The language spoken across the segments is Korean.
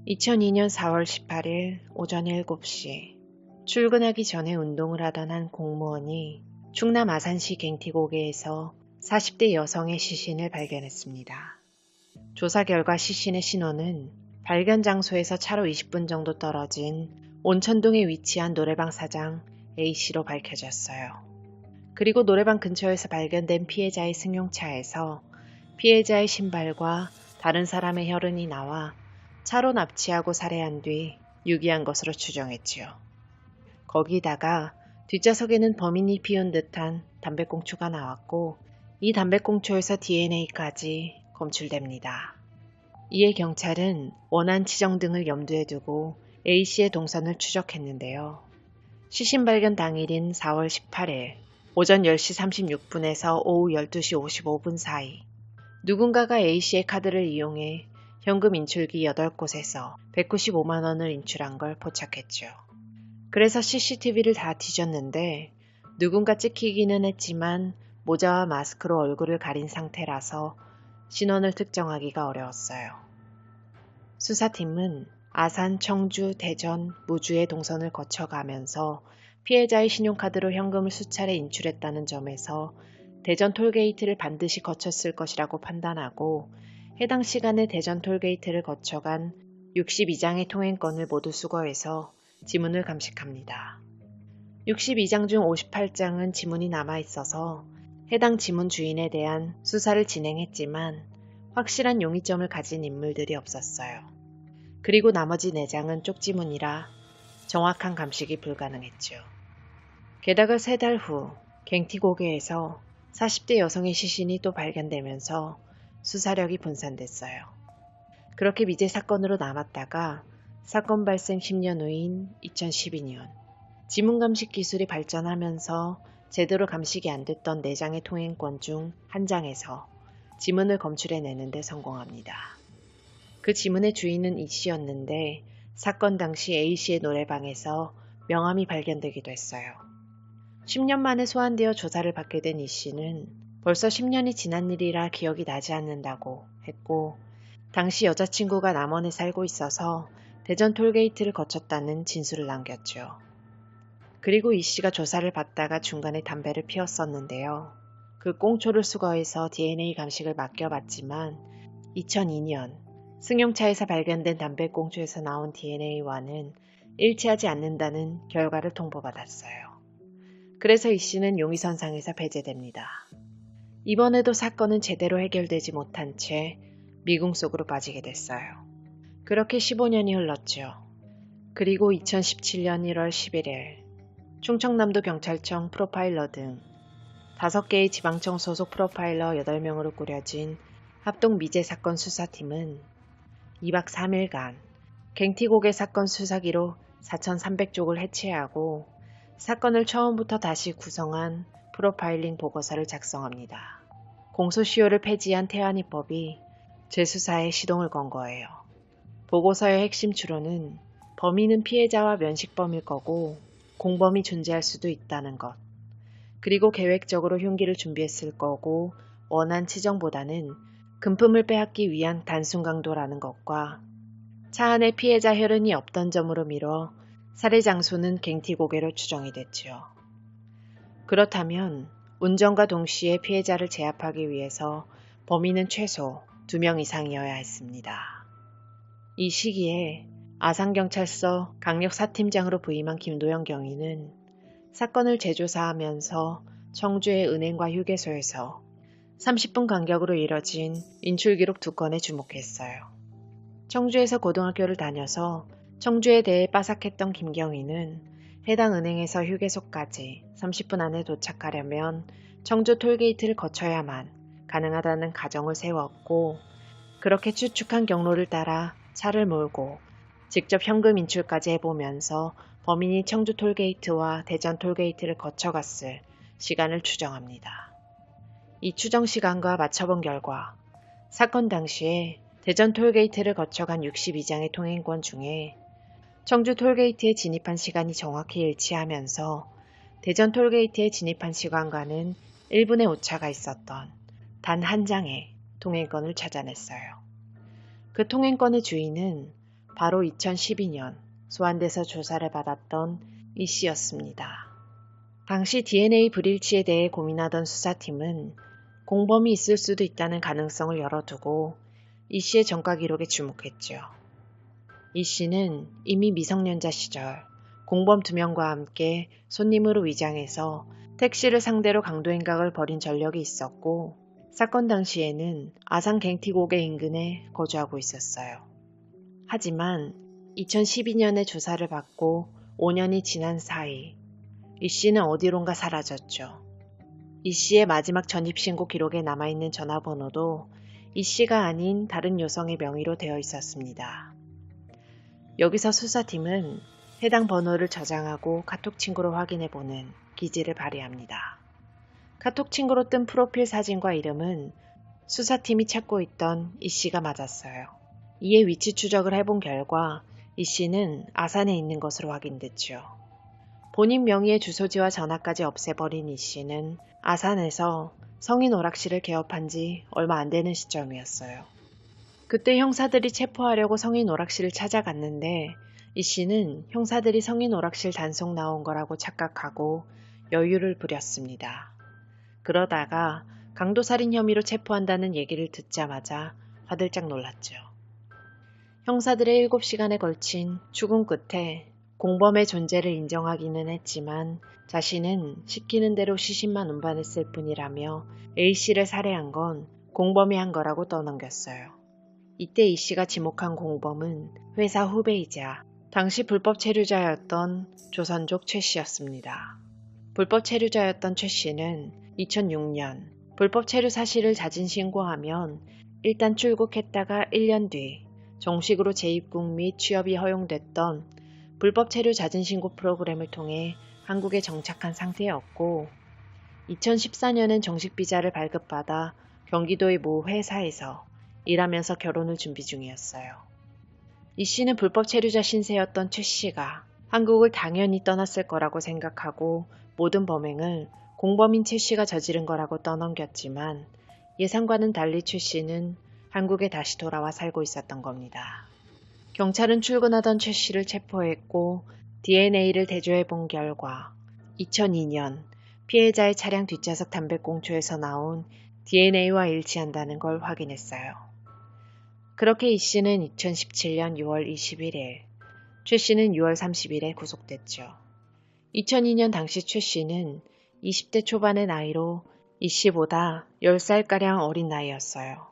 2002년 4월 18일 오전 7시 출근하기 전에 운동을 하던 한 공무원이 충남 아산시 갱티고개에서 40대 여성의 시신을 발견했습니다. 조사 결과 시신의 신원은 발견 장소에서 차로 20분 정도 떨어진 온천동에 위치한 노래방 사장 A씨로 밝혀졌어요. 그리고 노래방 근처에서 발견된 피해자의 승용차에서 피해자의 신발과 다른 사람의 혈흔이 나와 차로 납치하고 살해한 뒤 유기한 것으로 추정했지요. 거기다가 뒷좌석에는 범인이 피운 듯한 담배꽁초가 나왔고 이 담배꽁초에서 DNA까지 검출됩니다. 이에 경찰은 원한 지정 등을 염두에 두고 A씨의 동선을 추적했는데요. 시신 발견 당일인 4월 18일 오전 10시 36분에서 오후 12시 55분 사이 누군가가 A씨의 카드를 이용해 현금 인출기 8곳에서 195만 원을 인출한 걸 포착했죠. 그래서 CCTV를 다 뒤졌는데 누군가 찍히기는 했지만 모자와 마스크로 얼굴을 가린 상태라서 신원을 특정하기가 어려웠어요. 수사팀은 아산, 청주, 대전, 무주의 동선을 거쳐가면서 피해자의 신용카드로 현금을 수차례 인출했다는 점에서 대전 톨게이트를 반드시 거쳤을 것이라고 판단하고 해당 시간에 대전 톨게이트를 거쳐간 62장의 통행권을 모두 수거해서 지문을 감식합니다. 62장 중 58장은 지문이 남아있어서 해당 지문 주인에 대한 수사를 진행했지만 확실한 용의점을 가진 인물들이 없었어요. 그리고 나머지 4장은 쪽지문이라 정확한 감식이 불가능했죠. 게다가 3달 후 갱티고개에서 40대 여성의 시신이 또 발견되면서 수사력이 분산됐어요. 그렇게 미제 사건으로 남았다가 사건 발생 10년 후인 2012년 지문 감식 기술이 발전하면서 제대로 감식이 안 됐던 4장의 통행권 중 1장에서 지문을 검출해내는 데 성공합니다. 그 지문의 주인은 E씨였는데 사건 당시 A씨의 노래방에서 명함이 발견되기도 했어요. 10년 만에 소환되어 조사를 받게 된 E씨는 벌써 10년이 지난 일이라 기억이 나지 않는다고 했고 당시 여자친구가 남원에 살고 있어서 대전 톨게이트를 거쳤다는 진술을 남겼죠. 그리고 E씨가 조사를 받다가 중간에 담배를 피웠었는데요. 그 꽁초를 수거해서 DNA 감식을 맡겨봤지만 2002년 승용차에서 발견된 담배꽁초에서 나온 DNA와는 일치하지 않는다는 결과를 통보받았어요. 그래서 E씨는 용의선상에서 배제됩니다. 이번에도 사건은 제대로 해결되지 못한 채 미궁 속으로 빠지게 됐어요. 그렇게 15년이 흘렀죠. 그리고 2017년 1월 11일 충청남도 경찰청 프로파일러 등 5개의 지방청 소속 프로파일러 8명으로 꾸려진 합동 미제 사건 수사팀은 2박 3일간 갱티고개 사건 수사기로 4,300쪽을 해체하고 사건을 처음부터 다시 구성한 프로파일링 보고서를 작성합니다. 공소시효를 폐지한 태안이법이 재수사에 시동을 건 거예요. 보고서의 핵심 추론은 범인은 피해자와 면식범일 거고 공범이 존재할 수도 있다는 것. 그리고 계획적으로 흉기를 준비했을 거고 원한 치정보다는 금품을 빼앗기 위한 단순 강도라는 것과 차 안에 피해자 혈흔이 없던 점으로 미뤄 살해 장소는 갱티고개로 추정이 됐지요. 그렇다면 운전과 동시에 피해자를 제압하기 위해서 범인은 최소 2명 이상이어야 했습니다. 이 시기에 아산경찰서 강력사팀장으로 부임한 김도영 경위는 사건을 재조사하면서 청주의 은행과 휴게소에서 30분 간격으로 이뤄진 인출기록 2건에 주목했어요. 청주에서 고등학교를 다녀서 청주에 대해 빠삭했던 김경희는 해당 은행에서 휴게소까지 30분 안에 도착하려면 청주 톨게이트를 거쳐야만 가능하다는 가정을 세웠고 그렇게 추측한 경로를 따라 차를 몰고 직접 현금 인출까지 해보면서 범인이 청주 톨게이트와 대전 톨게이트를 거쳐갔을 시간을 추정합니다. 이 추정 시간과 맞춰본 결과 사건 당시에 대전 톨게이트를 거쳐간 62장의 통행권 중에 청주 톨게이트에 진입한 시간이 정확히 일치하면서 대전 톨게이트에 진입한 시간과는 1분의 오차가 있었던 단 1장의 통행권을 찾아냈어요. 그 통행권의 주인은 바로 2012년 소환돼서 조사를 받았던 이 씨였습니다. 당시 DNA 불일치에 대해 고민하던 수사팀은 공범이 있을 수도 있다는 가능성을 열어두고 이 씨의 전과 기록에 주목했죠. 이 씨는 이미 미성년자 시절 공범 2명과 함께 손님으로 위장해서 택시를 상대로 강도 행각을 벌인 전력이 있었고 사건 당시에는 아산 갱티고개 인근에 거주하고 있었어요. 하지만 2012년에 조사를 받고 5년이 지난 사이 이 씨는 어디론가 사라졌죠. 이 씨의 마지막 전입신고 기록에 남아있는 전화번호도 이 씨가 아닌 다른 여성의 명의로 되어 있었습니다. 여기서 수사팀은 해당 번호를 저장하고 카톡 친구로 확인해보는 기지를 발휘합니다. 카톡 친구로 뜬 프로필 사진과 이름은 수사팀이 찾고 있던 이 씨가 맞았어요. 이에 위치 추적을 해본 결과 이 씨는 아산에 있는 것으로 확인됐죠. 본인 명의의 주소지와 전화까지 없애버린 이 씨는 아산에서 성인 오락실을 개업한 지 얼마 안 되는 시점이었어요. 그때 형사들이 체포하려고 성인 오락실을 찾아갔는데 이 씨는 형사들이 성인 오락실 단속 나온 거라고 착각하고 여유를 부렸습니다. 그러다가 강도살인 혐의로 체포한다는 얘기를 듣자마자 화들짝 놀랐죠. 형사들의 7시간에 걸친 추궁 끝에 공범의 존재를 인정하기는 했지만 자신은 시키는 대로 시신만 운반했을 뿐이라며 A씨를 살해한 건 공범이 한 거라고 떠넘겼어요. 이때 E씨가 지목한 공범은 회사 후배이자 당시 불법 체류자였던 조선족 최씨였습니다. 불법 체류자였던 최씨는 2006년 불법 체류 사실을 자진 신고하면 일단 출국했다가 1년 뒤 정식으로 재입국 및 취업이 허용됐던 불법 체류 자진 신고 프로그램을 통해 한국에 정착한 상태였고 2014년엔 정식 비자를 발급받아 경기도의 모 회사에서 일하면서 결혼을 준비 중이었어요. 이 씨는 불법 체류자 신세였던 최 씨가 한국을 당연히 떠났을 거라고 생각하고 모든 범행을 공범인 최 씨가 저지른 거라고 떠넘겼지만 예상과는 달리 최 씨는 한국에 다시 돌아와 살고 있었던 겁니다. 경찰은 출근하던 최 씨를 체포했고 DNA를 대조해 본 결과 2002년 피해자의 차량 뒷좌석 담배꽁초에서 나온 DNA와 일치한다는 걸 확인했어요. 그렇게 이 씨는 2017년 6월 21일, 최 씨는 6월 30일에 구속됐죠. 2002년 당시 최 씨는 20대 초반의 나이로 이 씨보다 10살가량 어린 나이였어요.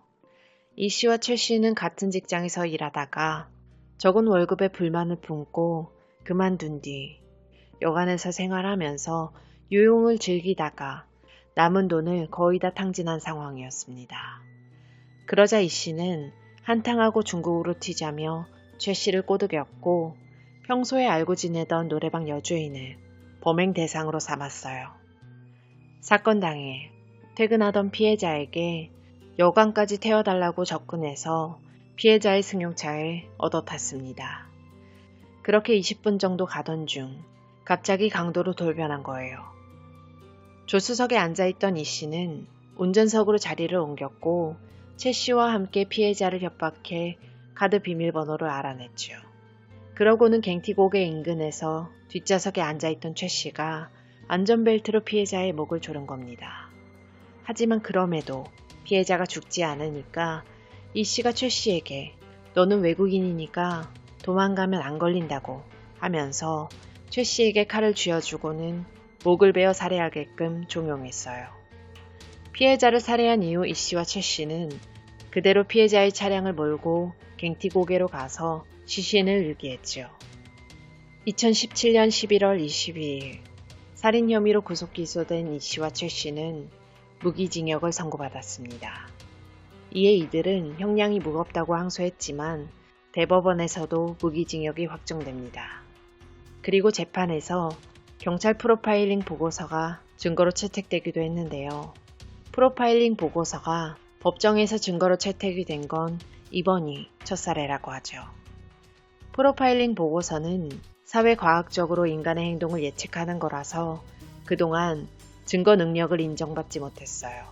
이 씨와 최 씨는 같은 직장에서 일하다가 적은 월급에 불만을 품고 그만둔 뒤 여관에서 생활하면서 유용을 즐기다가 남은 돈을 거의 다 탕진한 상황이었습니다. 그러자 이 씨는 한탕하고 중국으로 튀자며 최 씨를 꼬드겼고 평소에 알고 지내던 노래방 여주인을 범행 대상으로 삼았어요. 사건 당일 퇴근하던 피해자에게 여관까지 태워달라고 접근해서 피해자의 승용차에 얻어 탔습니다. 그렇게 20분 정도 가던 중 갑자기 강도로 돌변한 거예요. 조수석에 앉아있던 이 씨는 운전석으로 자리를 옮겼고 최 씨와 함께 피해자를 협박해 카드 비밀번호를 알아냈죠. 그러고는 갱티고개 인근에서 뒷좌석에 앉아있던 최 씨가 안전벨트로 피해자의 목을 조른 겁니다. 하지만 그럼에도 피해자가 죽지 않으니까 이 씨가 최 씨에게 너는 외국인이니까 도망가면 안 걸린다고 하면서 최 씨에게 칼을 쥐어주고는 목을 베어 살해하게끔 종용했어요. 피해자를 살해한 이후 이 씨와 최 씨는 그대로 피해자의 차량을 몰고 갱티고개로 가서 시신을 ir기했죠. 2017년 11월 22일 살인 혐의로 구속 기소된 이 씨와 최 씨는 무기징역을 선고받았습니다. 이에 이들은 형량이 무겁다고 항소했지만 대법원에서도 무기징역이 확정됩니다. 그리고 재판에서 경찰 프로파일링 보고서가 증거로 채택되기도 했는데요. 프로파일링 보고서가 법정에서 증거로 채택이 된 건 이번이 첫 사례라고 하죠. 프로파일링 보고서는 사회과학적으로 인간의 행동을 예측하는 거라서 그동안 증거 능력을 인정받지 못했어요.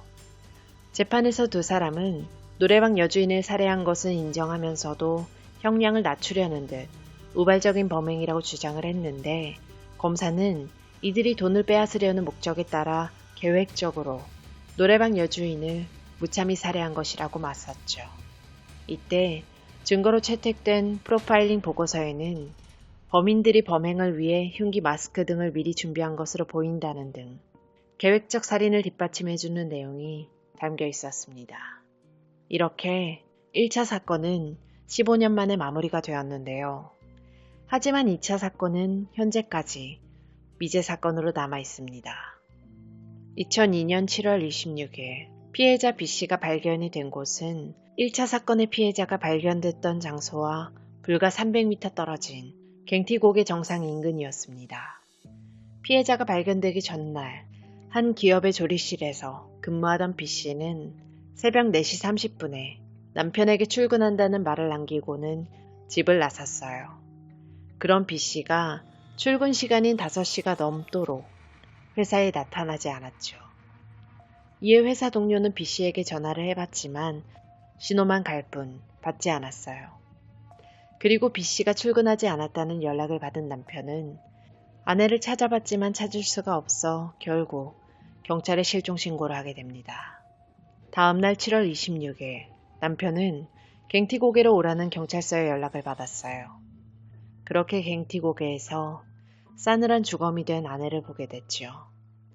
재판에서 두 사람은 노래방 여주인을 살해한 것은 인정하면서도 형량을 낮추려는 듯 우발적인 범행이라고 주장을 했는데 검사는 이들이 돈을 빼앗으려는 목적에 따라 계획적으로 노래방 여주인을 무참히 살해한 것이라고 맞섰죠. 이때 증거로 채택된 프로파일링 보고서에는 범인들이 범행을 위해 흉기 마스크 등을 미리 준비한 것으로 보인다는 등 계획적 살인을 뒷받침해주는 내용이 담겨 있었습니다. 이렇게 1차 사건은 15년 만에 마무리가 되었는데요. 하지만 2차 사건은 현재까지 미제 사건으로 남아 있습니다. 2002년 7월 26일 피해자 B씨가 발견이 된 곳은 1차 사건의 피해자가 발견됐던 장소와 불과 300m 떨어진 갱티고개 정상 인근이었습니다. 피해자가 발견되기 전날 한 기업의 조리실에서 근무하던 B씨는 새벽 4시 30분에 남편에게 출근한다는 말을 남기고는 집을 나섰어요. 그런 B씨가 출근 시간인 5시가 넘도록 회사에 나타나지 않았죠. 이에 회사 동료는 B씨에게 전화를 해봤지만 신호만 갈 뿐 받지 않았어요. 그리고 B씨가 출근하지 않았다는 연락을 받은 남편은 아내를 찾아봤지만 찾을 수가 없어 결국 경찰에 실종 신고를 하게 됩니다. 다음날 7월 26일 남편은 갱티고개로 오라는 경찰서에 연락을 받았어요. 그렇게 갱티고개에서 싸늘한 주검이 된 아내를 보게 됐죠.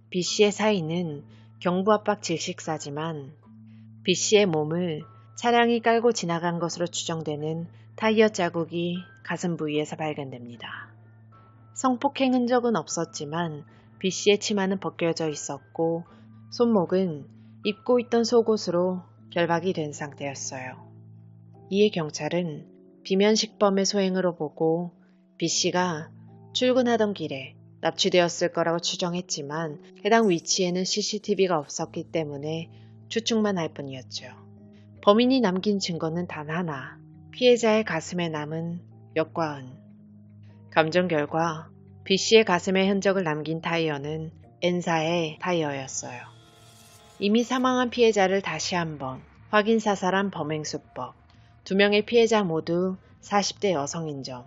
B씨의 사인은 경부압박 질식사지만 B씨의 몸을 차량이 깔고 지나간 것으로 추정되는 타이어 자국이 가슴 부위에서 발견됩니다. 성폭행 흔적은 없었지만 B씨의 치마는 벗겨져 있었고 손목은 입고 있던 속옷으로 결박이 된 상태였어요. 이에 경찰은 비면식범의 소행으로 보고 B씨가 출근하던 길에 납치되었을 거라고 추정했지만 해당 위치에는 CCTV가 없었기 때문에 추측만 할 뿐이었죠. 범인이 남긴 증거는 단 하나, 피해자의 가슴에 남은 역과흔. 감정 결과 B씨의 가슴에 흔적을 남긴 타이어는 N사의 타이어였어요. 이미 사망한 피해자를 다시 한번 확인 사살한 범행 수법. 2명의 피해자 모두 40대 여성인 점.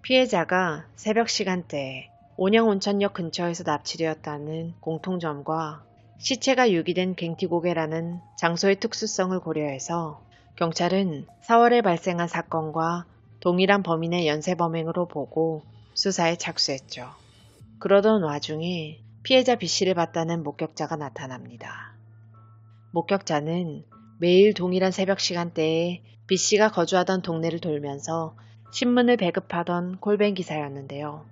피해자가 새벽 시간대에 온양온천역 근처에서 납치되었다는 공통점과 시체가 유기된 갱티고개라는 장소의 특수성을 고려해서 경찰은 4월에 발생한 사건과 동일한 범인의 연쇄범행으로 보고 수사에 착수했죠. 그러던 와중에 피해자 B씨를 봤다는 목격자가 나타납니다. 목격자는 매일 동일한 새벽 시간대에 B씨가 거주하던 동네를 돌면서 신문을 배급하던 콜뱅 기사였는데요.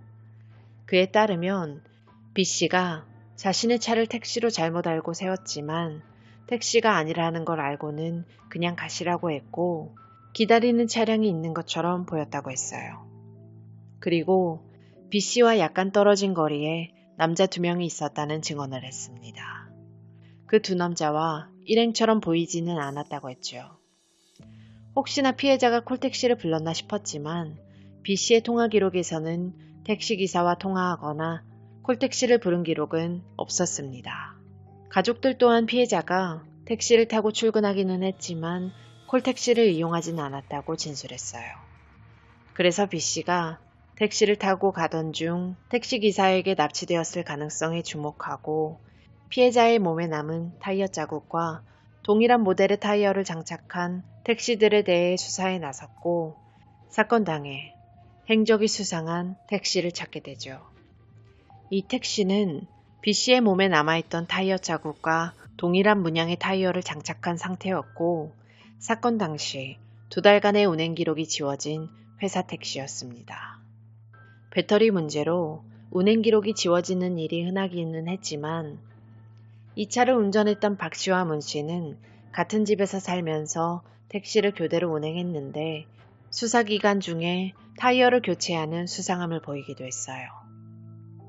그에 따르면 B씨가 자신의 차를 택시로 잘못 알고 세웠지만 택시가 아니라는 걸 알고는 그냥 가시라고 했고 기다리는 차량이 있는 것처럼 보였다고 했어요. 그리고 B씨와 약간 떨어진 거리에 남자 2명이 있었다는 증언을 했습니다. 그 2 남자와 일행처럼 보이지는 않았다고 했죠. 혹시나 피해자가 콜택시를 불렀나 싶었지만 B씨의 통화 기록에서는 택시기사와 통화하거나 콜택시를 부른 기록은 없었습니다. 가족들 또한 피해자가 택시를 타고 출근하기는 했지만 콜택시를 이용하진 않았다고 진술했어요. 그래서 B씨가 택시를 타고 가던 중 택시기사에게 납치되었을 가능성에 주목하고 피해자의 몸에 남은 타이어 자국과 동일한 모델의 타이어를 장착한 택시들에 대해 수사에 나섰고 사건 당해 행적이 수상한 택시를 찾게 되죠. 이 택시는 B씨의 몸에 남아있던 타이어 자국과 동일한 문양의 타이어를 장착한 상태였고 사건 당시 2달간의 운행 기록이 지워진 회사 택시였습니다. 배터리 문제로 운행 기록이 지워지는 일이 흔하기는 했지만 이 차를 운전했던 박씨와 문씨는 같은 집에서 살면서 택시를 교대로 운행했는데 수사기간 중에 타이어를 교체하는 수상함을 보이기도 했어요.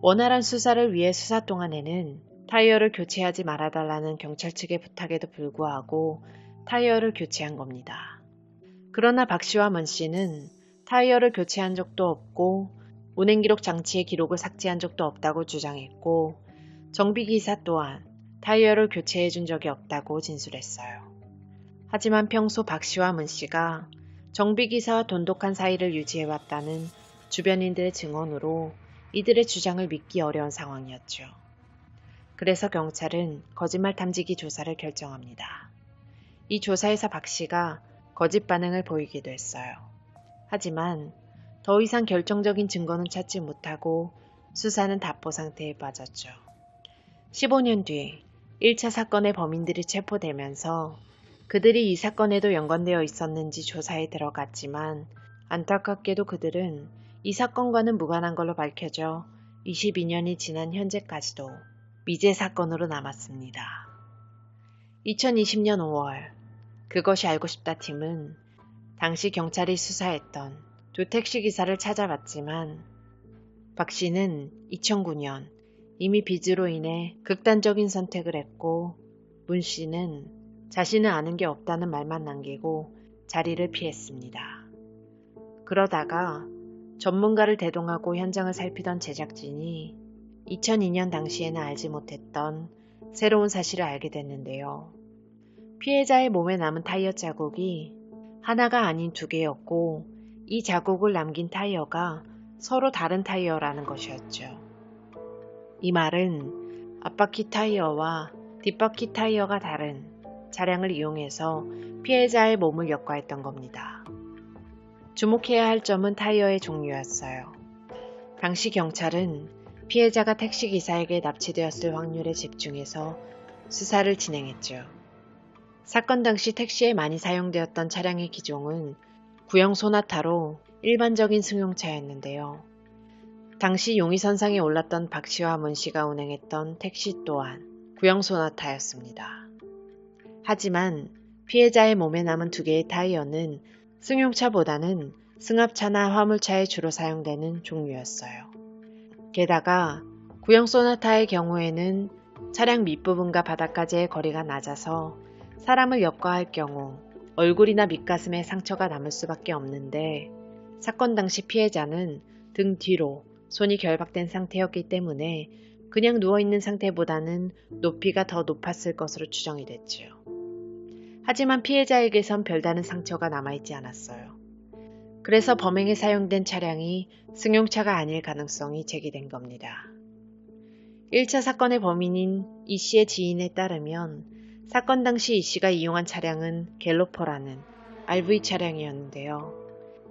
원활한 수사를 위해 수사 동안에는 타이어를 교체하지 말아달라는 경찰 측의 부탁에도 불구하고 타이어를 교체한 겁니다. 그러나 박씨와 문씨는 타이어를 교체한 적도 없고 운행기록 장치의 기록을 삭제한 적도 없다고 주장했고 정비기사 또한 타이어를 교체해 준 적이 없다고 진술했어요. 하지만 평소 박씨와 문씨가 정비기사와 돈독한 사이를 유지해왔다는 주변인들의 증언으로 이들의 주장을 믿기 어려운 상황이었죠. 그래서 경찰은 거짓말 탐지기 조사를 결정합니다. 이 조사에서 박 씨가 거짓 반응을 보이기도 했어요. 하지만 더 이상 결정적인 증거는 찾지 못하고 수사는 답보 상태에 빠졌죠. 15년 뒤 1차 사건의 범인들이 체포되면서 그들이 이 사건에도 연관되어 있었는지 조사에 들어갔지만 안타깝게도 그들은 이 사건과는 무관한 걸로 밝혀져 22년이 지난 현재까지도 미제 사건으로 남았습니다. 2020년 5월 그것이 알고 싶다 팀은 당시 경찰이 수사했던 두 택시기사를 찾아봤지만 박 씨는 2009년 이미 빚으로 인해 극단적인 선택을 했고 문 씨는 자신은 아는 게 없다는 말만 남기고 자리를 피했습니다. 그러다가 전문가를 대동하고 현장을 살피던 제작진이 2002년 당시에는 알지 못했던 새로운 사실을 알게 됐는데요. 피해자의 몸에 남은 타이어 자국이 하나가 아닌 두 개였고 이 자국을 남긴 타이어가 서로 다른 타이어라는 것이었죠. 이 말은 앞바퀴 타이어와 뒷바퀴 타이어가 다른 차량을 이용해서 피해자의 몸을 역과했던 겁니다. 주목해야 할 점은 타이어의 종류였어요. 당시 경찰은 피해자가 택시기사에게 납치되었을 확률에 집중해서 수사를 진행했죠. 사건 당시 택시에 많이 사용되었던 차량의 기종은 구형 소나타로 일반적인 승용차였는데요. 당시 용의선상에 올랐던 박 씨와 문 씨가 운행했던 택시 또한 구형 소나타였습니다. 하지만 피해자의 몸에 남은 두 개의 타이어는 승용차보다는 승합차나 화물차에 주로 사용되는 종류였어요. 게다가 구형 소나타의 경우에는 차량 밑부분과 바닥까지의 거리가 낮아서 사람을 역과할 경우 얼굴이나 밑가슴에 상처가 남을 수밖에 없는데 사건 당시 피해자는 등 뒤로 손이 결박된 상태였기 때문에 그냥 누워있는 상태보다는 높이가 더 높았을 것으로 추정이 됐지요. 하지만 피해자에게선 별다른 상처가 남아있지 않았어요. 그래서 범행에 사용된 차량이 승용차가 아닐 가능성이 제기된 겁니다. 1차 사건의 범인인 이 씨의 지인에 따르면 사건 당시 이 씨가 이용한 차량은 갤로퍼라는 RV 차량이었는데요.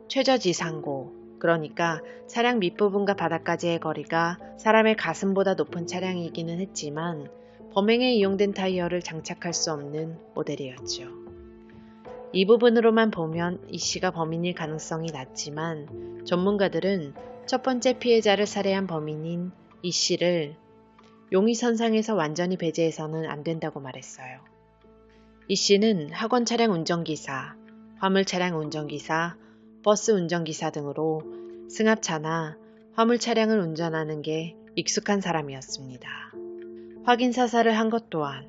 최저지상고, 그러니까 차량 밑부분과 바닥까지의 거리가 사람의 가슴보다 높은 차량이기는 했지만 범행에 이용된 타이어를 장착할 수 없는 모델이었죠. 이 부분으로만 보면 이 씨가 범인일 가능성이 낮지만 전문가들은 첫 번째 피해자를 살해한 범인인 이 씨를 용의선상에서 완전히 배제해서는 안 된다고 말했어요. 이 씨는 학원 차량 운전기사, 화물 차량 운전기사, 버스 운전기사 등으로 승합차나 화물 차량을 운전하는 게 익숙한 사람이었습니다. 확인 사살을 한 것 또한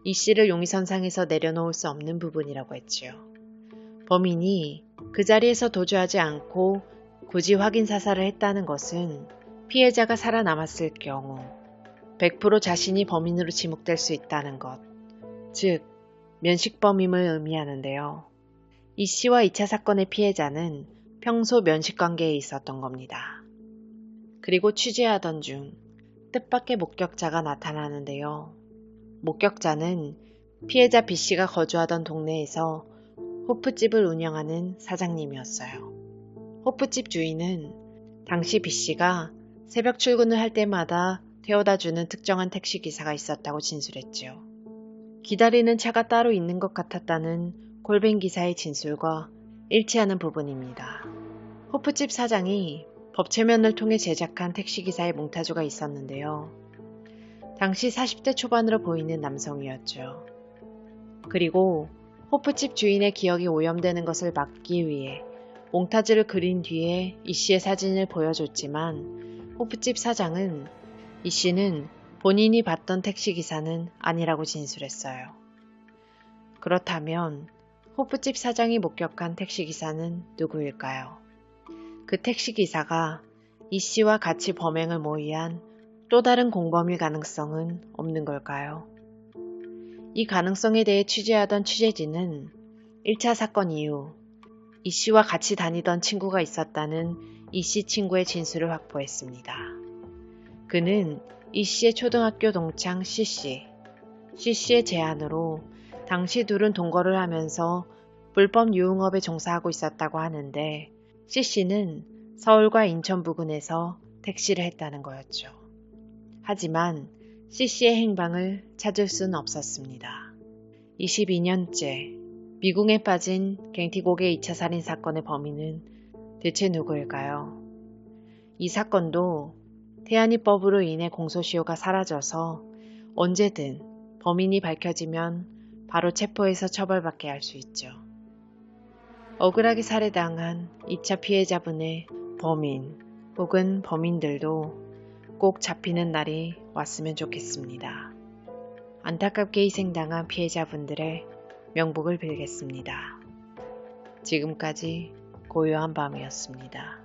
이 씨를 용의선상에서 내려놓을 수 없는 부분이라고 했지요. 범인이 그 자리에서 도주하지 않고 굳이 확인 사살을 했다는 것은 피해자가 살아남았을 경우 100% 자신이 범인으로 지목될 수 있다는 것, 즉 면식범임을 의미하는데요. 이 씨와 2차 사건의 피해자는 평소 면식관계에 있었던 겁니다. 그리고 취재하던 중 뜻밖의 목격자가 나타나는데요. 목격자는 피해자 B 씨가 거주하던 동네에서 호프집을 운영하는 사장님이었어요. 호프집 주인은 당시 B 씨가 새벽 출근을 할 때마다 태워다주는 특정한 택시기사가 있었다고 진술했지요. 기다리는 차가 따로 있는 것 같았다는 콜뱅 기사의 진술과 일치하는 부분입니다. 호프집 사장이 법체면을 통해 제작한 택시기사의 몽타주가 있었는데요. 당시 40대 초반으로 보이는 남성이었죠. 그리고 호프집 주인의 기억이 오염되는 것을 막기 위해 몽타주를 그린 뒤에 이 씨의 사진을 보여줬지만 호프집 사장은 이 씨는 본인이 봤던 택시기사는 아니라고 진술했어요. 그렇다면 호프집 사장이 목격한 택시기사는 누구일까요? 그 택시기사가 이 씨와 같이 범행을 모의한 또 다른 공범일 가능성은 없는 걸까요? 이 가능성에 대해 취재하던 취재진은 1차 사건 이후 이 씨와 같이 다니던 친구가 있었다는 이 씨 친구의 진술을 확보했습니다. 그는 이 씨의 초등학교 동창 C씨 씨의 제안으로 당시 둘은 동거를 하면서 불법 유흥업에 종사하고 있었다고 하는데 C씨는 서울과 인천 부근에서 택시를 했다는 거였죠. 하지만 C씨의 행방을 찾을 수는 없었습니다. 22년째 미궁에 빠진 갱티곡의 2차 살인 사건의 범인은 대체 누구일까요? 이 사건도 태안이법으로 인해 공소시효가 사라져서 언제든 범인이 밝혀지면 바로 체포해서 처벌받게 할 수 있죠. 억울하게 살해당한 2차 피해자분의 범인 혹은 범인들도 꼭 잡히는 날이 왔으면 좋겠습니다. 안타깝게 희생당한 피해자분들의 명복을 빌겠습니다. 지금까지 고요한 밤이었습니다.